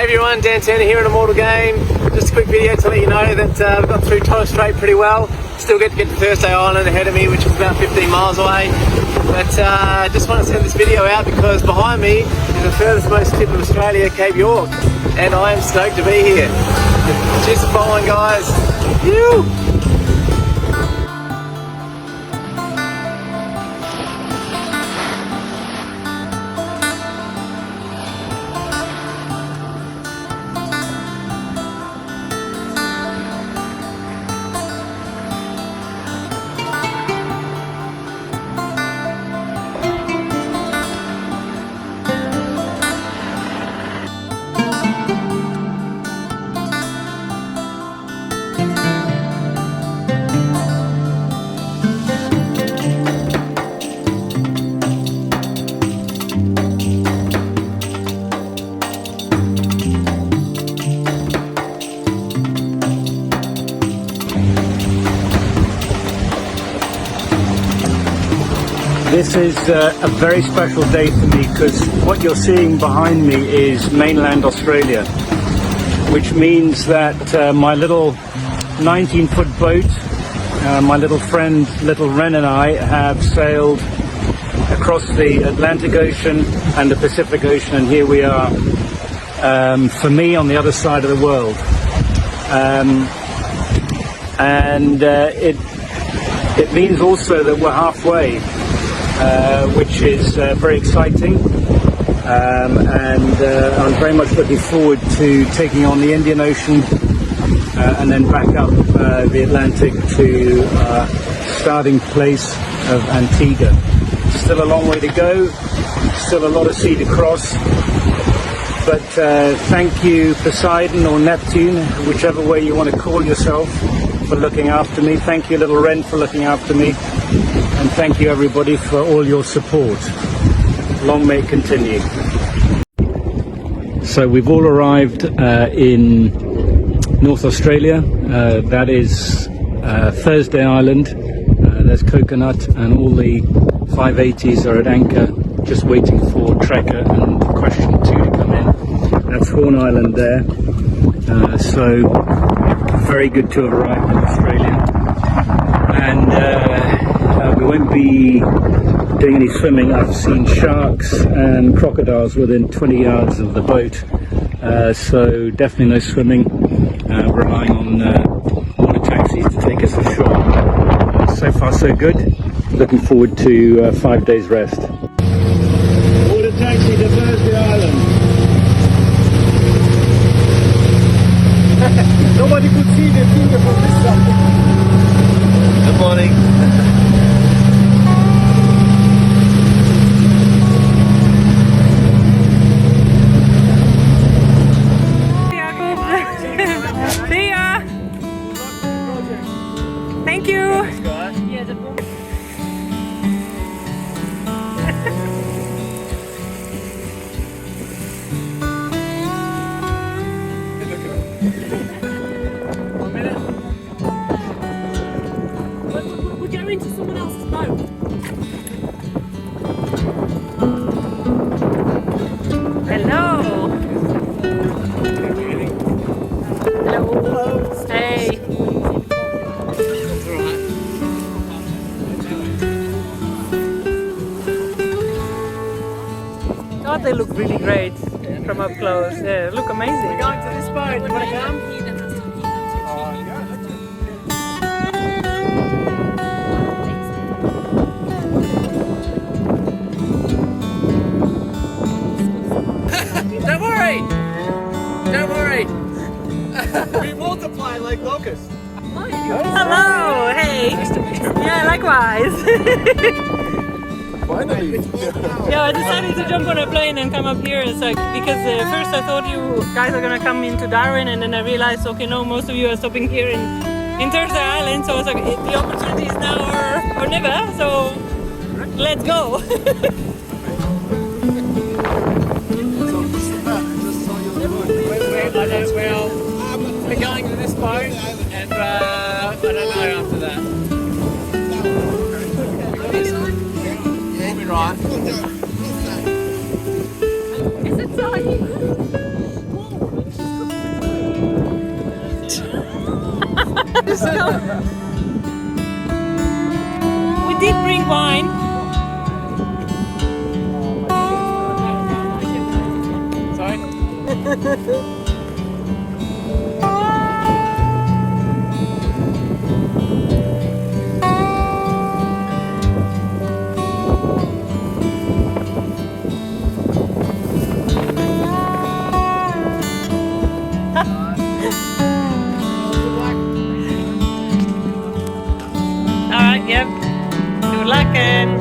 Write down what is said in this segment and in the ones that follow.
Hey everyone, Dan Turner here in Immortal Game. Just a quick video to let you know that I've got through Torres Strait pretty well. Still get to Thursday Island ahead of me, which is about 15 miles away. But just want to send this video out because behind me is the furthest most tip of Australia, Cape York. And I am stoked to be here. Cheers for following, guys. Phew. This is a very special day for me because what you're seeing behind me is mainland Australia, which means that my little 19-foot boat, my little friend Little Ren and I have sailed across the Atlantic Ocean and the Pacific Ocean, and here we are, for me, on the other side of the world. It means also that we're halfway. Which is very exciting, and I'm very much looking forward to taking on the Indian Ocean and then back up the Atlantic to starting place of Antigua. Still a long way to go, still a lot of sea to cross, but thank you Poseidon or Neptune, whichever way you want to call yourself, for looking after me. Thank you Little Ren for looking after me. And thank you everybody for all your support. Long may it continue. So we've all arrived in North Australia. That is Thursday Island. There's Coconut and all the 580s are at anchor, just waiting for Trekker and Question 2 to come in. That's Horn Island there. So very good to have arrived in Australia. And we won't be doing any swimming. I've seen sharks and crocodiles within 20 yards of the boat, so definitely no swimming. Relying on water taxis to take us ashore. So far so good. Looking forward to 5 days rest. Water taxi to Thursday Island. Nobody could see the finger from this side. Good morning. See ya! Thank you! We're going to someone else's boat. Hello! Hello! Hey! Oh, they look really great from up close. Yeah, look amazing. We're going to this boat. You want to come? Don't worry! Don't worry! We multiply like locusts. Hello! Hey! Yeah, likewise! Finally. Yeah, I decided to jump on a plane and come up here. It's like, because first I thought you guys are gonna come into Darwin, and then I realized, okay, no, most of you are stopping here in Thursday Island, so I was like, the opportunity is now or never, so let's go! We're going to this boat, and I don't know after that. We'll be right. Is it tiny? Alright, yep. Good luck and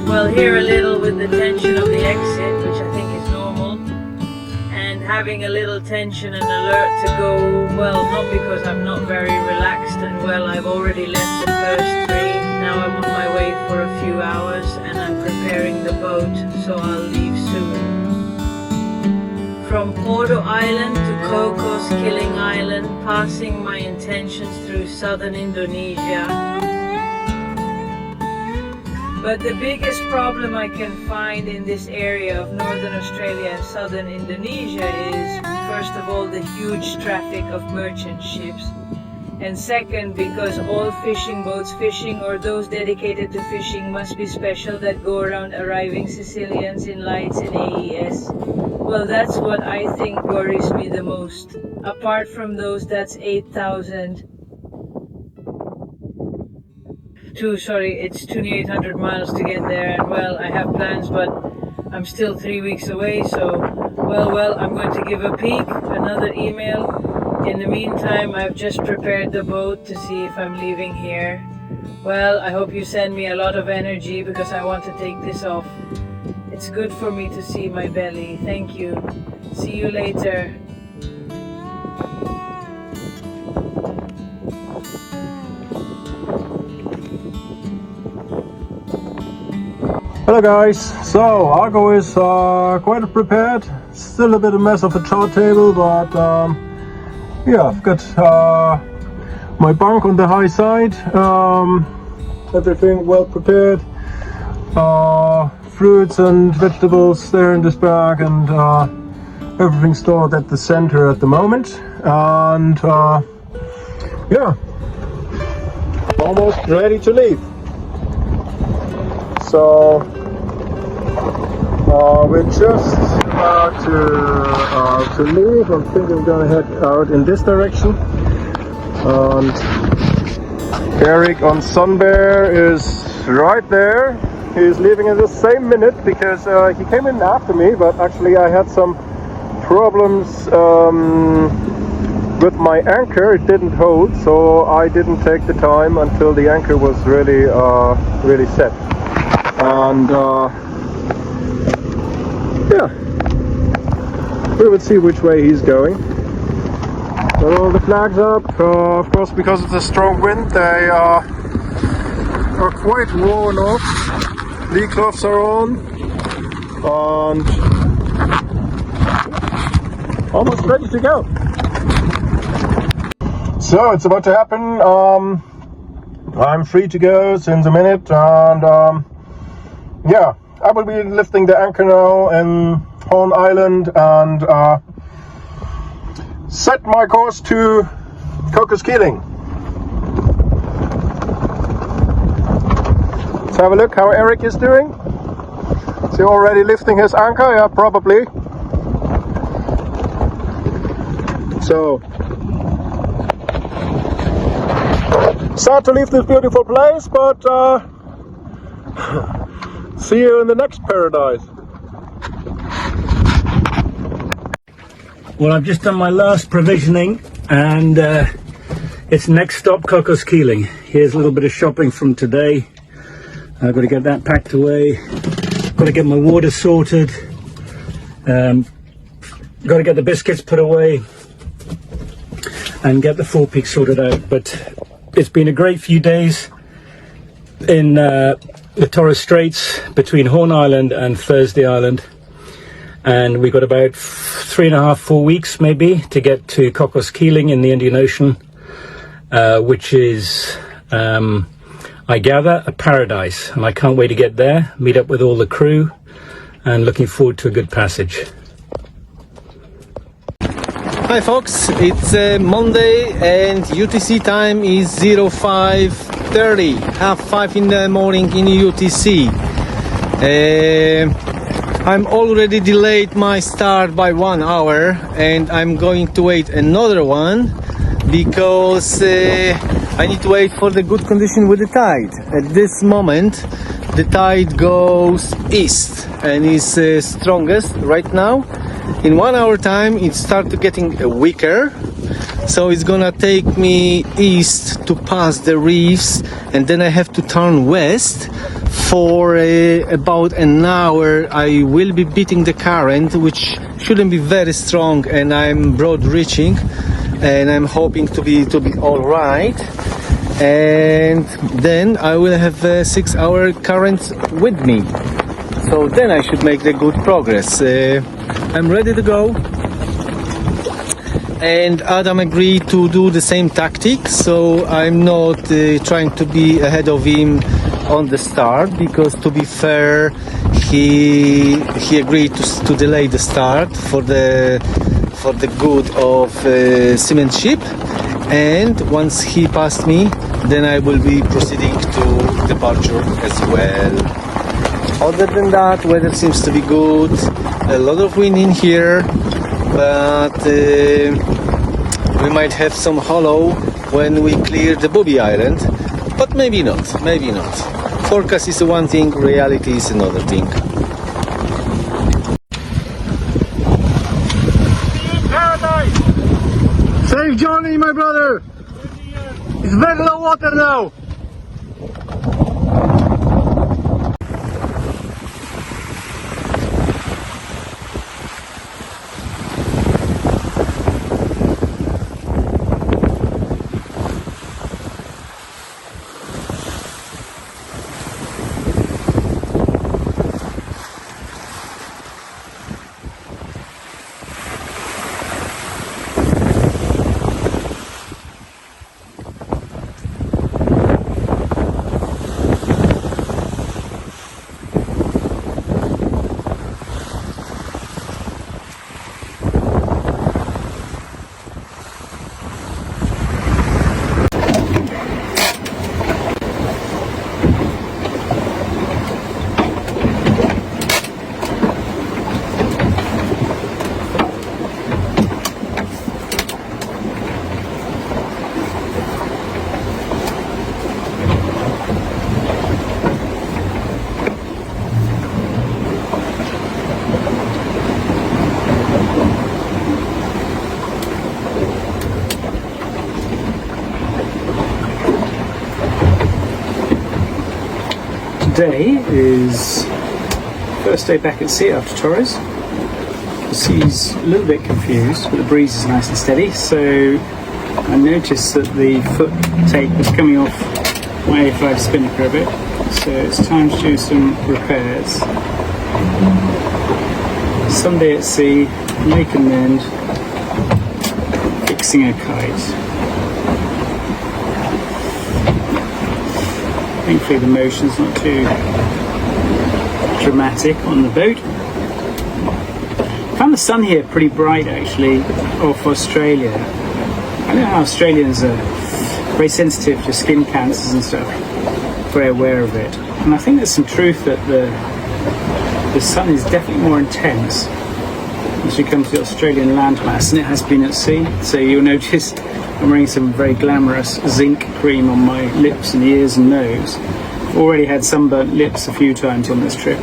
well, here a little with the tension of the exit, which I think is normal, and having a little tension and alert to go, well, not because I'm not very relaxed and well, I've already left the first 3, now I'm on my way for a few hours and I'm preparing the boat, so I'll leave soon. From Porto Island to Kokos Keeling Island, passing my intentions through southern Indonesia. But the biggest problem I can find in this area of northern Australia and southern Indonesia is, first of all, the huge traffic of merchant ships. And second, because all fishing boats fishing or those dedicated to fishing must be special that go around arriving Sicilians in lights in AES. Well, that's what I think worries me the most. Apart from those, that's 8,000. It's 2,800 miles to get there, and well, I have plans, but I'm still 3 weeks away, so well, I'm going to give a peek, another email. In the meantime, I've just prepared the boat to see if I'm leaving here. Well, I hope you send me a lot of energy because I want to take this off. It's good for me to see my belly. Thank you. See you later. Hello guys, so Argo is quite prepared. Still a bit of mess of a chart table, but yeah, I've got my bunk on the high side, everything well prepared, fruits and vegetables there in this bag, and everything stored at the center at the moment, and yeah, almost ready to leave. So we're just about to leave. I think I'm gonna head out in this direction. And Eric on Sunbear is right there. He's leaving in the same minute because he came in after me, but actually I had some problems with my anchor. It didn't hold, so I didn't take the time until the anchor was really set. And yeah, we will see which way he's going. Got all the flags up. Of course, because of the strong wind, they are quite worn off. Lee cloths are on, and almost ready to go. So it's about to happen. I'm free to go since a minute, and yeah, I will be lifting the anchor now in Horn Island and set my course to Kokos Keeling. Let's have a look how Eric is doing. Is he already lifting his anchor? Yeah, probably. So, sad to leave this beautiful place, but see you in the next paradise. Well, I've just done my last provisioning, and it's next stop Kokos Keeling. Here's a little bit of shopping from today. I've got to get that packed away. Got to get my water sorted. Got to get the biscuits put away and get the forepeak sorted out. But it's been a great few days in the Torres Straits between Horn Island and Thursday Island, and we've got about 3.5-4 weeks maybe to get to Kokos Keeling in the Indian Ocean, which is, I gather, a paradise, and I can't wait to get there, meet up with all the crew, and looking forward to a good passage. Hi folks, it's Monday and UTC time is 05:30, 5:30 in the morning in UTC. I'm already delayed my start by 1 hour, and I'm going to wait another one because I need to wait for the good condition with the tide. At this moment the tide goes east and is strongest right now. In 1 hour time it starts getting weaker, so it's gonna take me east to pass the reefs, and then I have to turn west for about an hour. I will be beating the current, which shouldn't be very strong, and I'm broad reaching, and I'm hoping to be all right. And then I will have a 6-hour current with me, so then I should make the good progress. I'm ready to go, and Adam agreed to do the same tactic, so I'm not trying to be ahead of him on the start, because to be fair, he agreed to delay the start for the good of cement ship, and once he passed me, then I will be proceeding to departure as well. Other than that, weather seems to be good. A lot of wind in here, but we might have some hollow when we clear the Booby Island, but maybe not. Forecast is one thing, reality is another thing. Paradise! Safe journey, my brother! It's very low water now! Today is first day back at sea after Torres. The sea's a little bit confused, but the breeze is nice and steady, so I noticed that the foot tape was coming off my A5 spinnaker a bit, so it's time to do some repairs. Sunday at sea, make and mend, fixing a kite. Thankfully the motion's not too dramatic on the boat. I found the sun here pretty bright actually off Australia. I know how Australians are very sensitive to skin cancers and stuff, very aware of it. And I think there's some truth that the sun is definitely more intense as you come to the Australian landmass than it has been at sea. So you'll notice I'm wearing some very glamorous zinc cream on my lips and ears and nose. I've already had sunburnt lips a few times on this trip,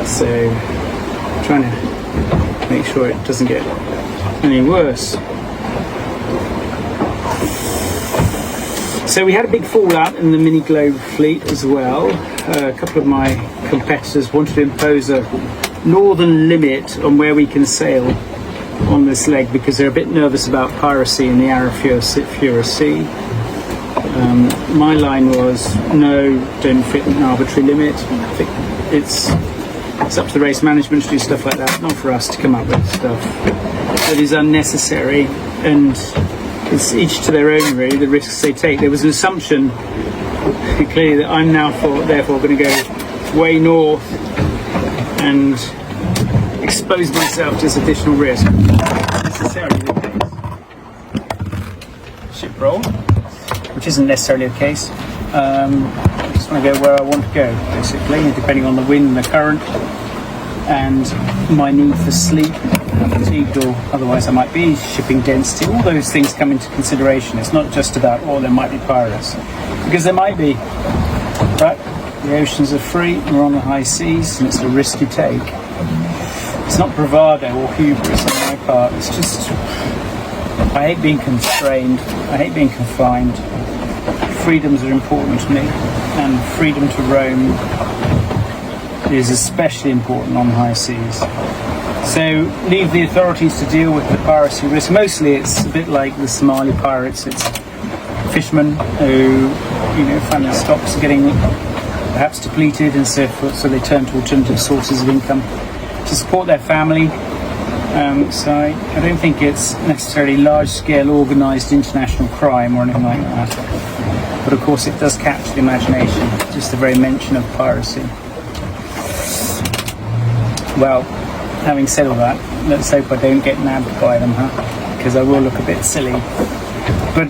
so I'm trying to make sure it doesn't get any worse. So we had a big fallout in the Mini Globe fleet as well. A couple of my competitors wanted to impose a northern limit on where we can sail on this leg because they're a bit nervous about piracy in the Arafura Sea. My line was no, don't fit an arbitrary limit. I think it's It's up to the race management to do stuff like that, not for us to come up with stuff that is unnecessary, and it's each to their own really, the risks they take. There was an assumption clearly that I'm now therefore going to go way north and expose myself to this additional risk. Not necessarily the case. Ship roll, which isn't necessarily the case. I just want to go where I want to go, basically, depending on the wind and the current and my need for sleep, how fatigued or otherwise I might be, shipping density, all those things come into consideration. It's not just about, oh, there might be pirates, because there might be, but the oceans are free, we're on the high seas, and it's a risk you take. It's not bravado or hubris on my part, it's just, I hate being constrained, I hate being confined. Freedoms are important to me, and freedom to roam is especially important on high seas. So leave the authorities to deal with the piracy risk. Mostly it's a bit like the Somali pirates. It's fishermen who, find their stocks are getting perhaps depleted, and so they turn to alternative sources of income to support their family. So I don't think it's necessarily large-scale organised international crime or anything like that. But of course it does capture the imagination, just the very mention of piracy. Well, having said all that, let's hope I don't get nabbed by them, because I will look a bit silly. But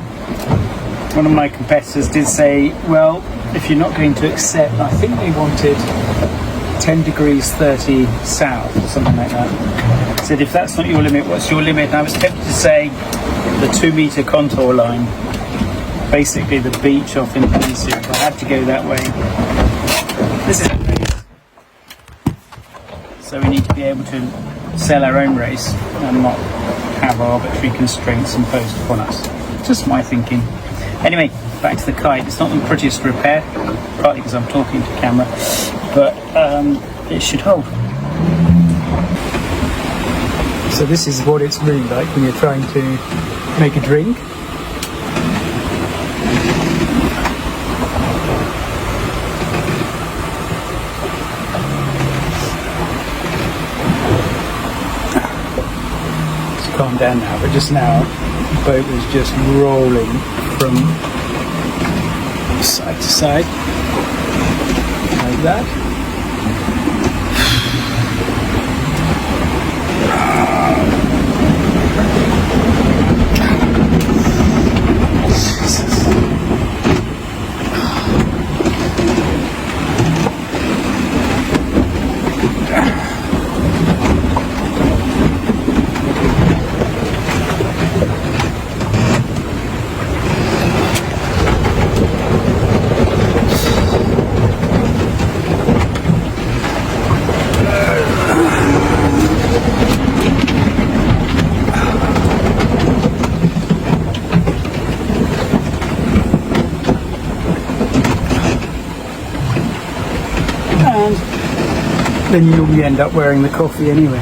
one of my competitors did say, well, if you're not going to accept, I think they wanted 10 degrees 30 south or something like that. I said, if that's not your limit, what's your limit? And I was tempted to say the 2-meter contour line, basically the beach off Indonesia. If I had to go that way, this is a race. So we need to be able to sell our own race and not have arbitrary constraints imposed upon us. Just my thinking. Anyway, back to the kite. It's not the prettiest to repair, partly because I'm talking to camera, but it should hold. So this is what it's really like when you're trying to make a drink. It's calmed down now, but just now the boat was just rolling from side to side like that. Then you normally end up wearing the coffee anyway.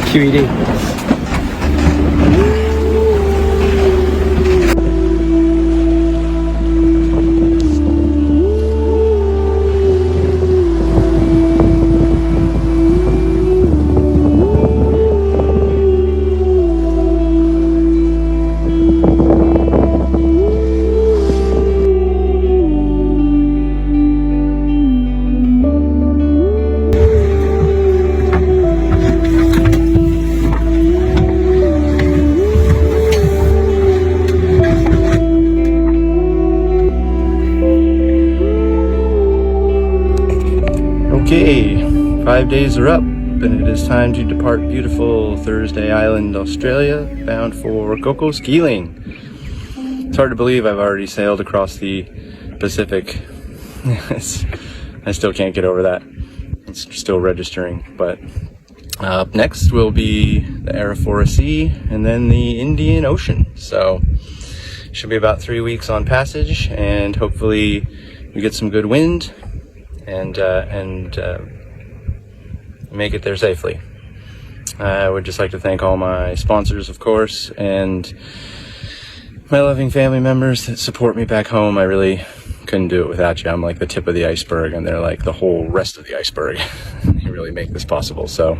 QED. Okay, 5 days are up, and it is time to depart beautiful Thursday Island, Australia, bound for COCOS Keeling. It's hard to believe I've already sailed across the Pacific. I still can't get over that. It's still registering, but up next will be the Arafura Sea and then the Indian Ocean. So should be about 3 weeks on passage, and hopefully we get some good wind and make it there safely. I would just like to thank all my sponsors, of course, and my loving family members that support me back home. I really couldn't do it without you. I'm like the tip of the iceberg, and they're like the whole rest of the iceberg. You really make this possible. So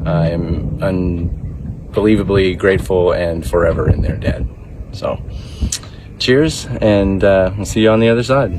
I am unbelievably grateful and forever in their debt. So cheers, and we'll see you on the other side.